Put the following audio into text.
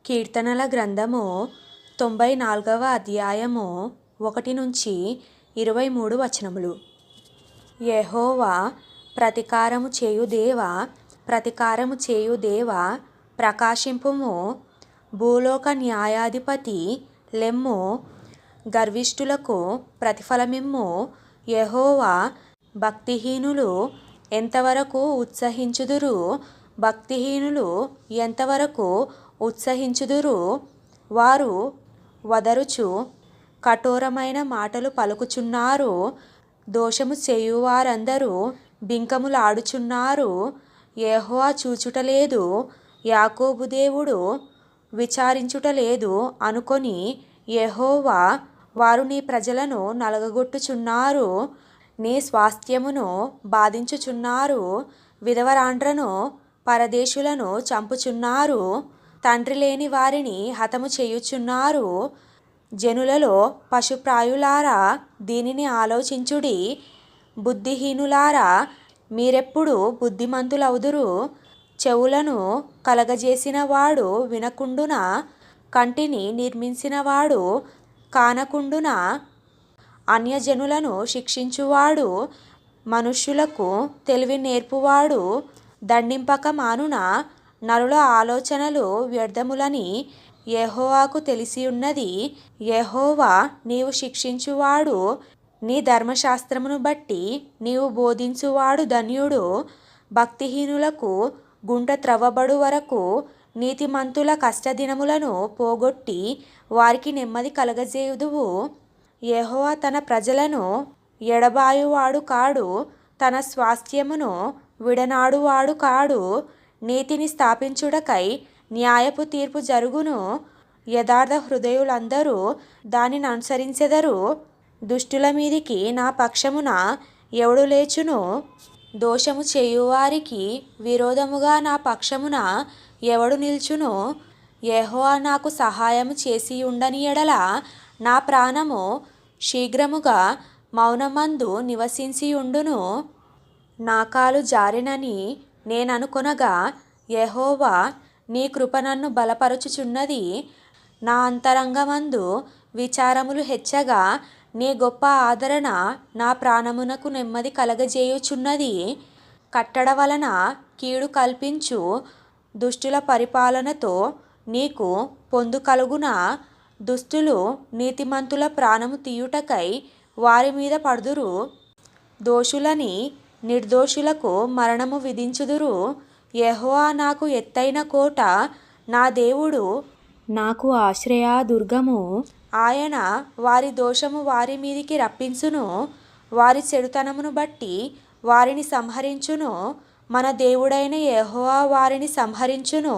కీర్తనల గ్రంథము 94వ అధ్యాయము 1 నుంచి 23 వచనములు. యెహోవా ప్రతికారము చేయు దేవా, ప్రతికారము చేయు దేవా, ప్రకాశింపుము. భూలోక న్యాయాధిపతి లెమ్ము. గర్విష్ఠులకు ప్రతిఫలమిమ్ము. యెహోవా భక్తిహీనులు ఎంతవరకు ఉత్సహించుదురు? భక్తిహీనులు ఎంతవరకు ఉత్సహించుదురు? వారు వదరుచు కఠోరమైన మాటలు పలుకుచున్నారు. దోషము చేయువారందరూ బింకములాడుచున్నారు. యెహోవా చూచుటలేదు, యాకోబు దేవుడు విచారించుటలేదు అనుకొని యెహోవా వారు నీ ప్రజలను నలగగొట్టుచున్నారు, నీ స్వాస్థ్యమును బాధించుచున్నారు. విధవరాండ్రను పరదేశులను చంపుచున్నారు, తండ్రి లేని వారిని హతము చేయుచున్నారు. జనులలో పశుప్రాయులారా దీనిని ఆలోచించుడి. బుద్ధిహీనులారా మీరెప్పుడు బుద్ధిమంతులవుదురు? చెవులను కలగజేసిన వాడు వినకుండునా? కంటిని నిర్మించినవాడు కానకుండునా? అన్యజనులను శిక్షించువాడు, మనుష్యులకు తెలివి నేర్పువాడు దండింపక మానునా? నరుల ఆలోచనలు వ్యర్థములని యెహోవాకు తెలిసియున్నది. యెహోవా నీవు శిక్షించువాడు, నీ ధర్మశాస్త్రమును బట్టి నీవు బోధించువాడు ధన్యుడు. భక్తిహీనులకు గుంట త్రవ్వబడు వరకు నీతిమంతుల కష్టదినములను పోగొట్టి వారికి నెమ్మది కలగజేయుదువు. యెహోవా తన ప్రజలను ఎడబాయువాడు కాడు, తన స్వాస్థ్యమును విడనాడువాడు కాడు. నీతిని స్థాపించుటకై న్యాయపు తీర్పు జరుగును. యథార్థ హృదయులందరూ దానిని అనుసరించెదరు. దుష్టుల మీదికి నా పక్షమున ఎవడు లేచును? దోషము చేయువారికి విరోధముగా నా పక్షమున ఎవడు నిల్చును? యెహోవా నాకు సహాయము చేసియుండని యెడల నా ప్రాణము శీఘ్రముగా మౌనమందు నివసించియుండును. నా కాలు జారినని నేననుకొనగా యెహోవా నీ కృప నన్ను బలపరచుచున్నది. నా అంతరంగమందు విచారములు హెచ్చగా నీ గొప్ప ఆదరణ నా ప్రాణమునకు నెమ్మది కలగజేయుచున్నది. కట్టడ వలన కీడు కల్పించు దుష్టుల పరిపాలనతో నీకు పొందు కలుగునా? దుష్టులు నీతిమంతుల ప్రాణము తీయుటకై వారి మీద పడుదురు. దోషులని నిర్దోషులకు మరణము విధించుదురు. యెహోవా నాకు ఎత్తైన కోట, నా దేవుడు నాకు ఆశ్రయదుర్గము. ఆయన వారి దోషము వారి మీదికి రప్పించును, వారి చెడుతనమును బట్టి వారిని సంహరించును. మన దేవుడైన యెహోవా వారిని సంహరించును.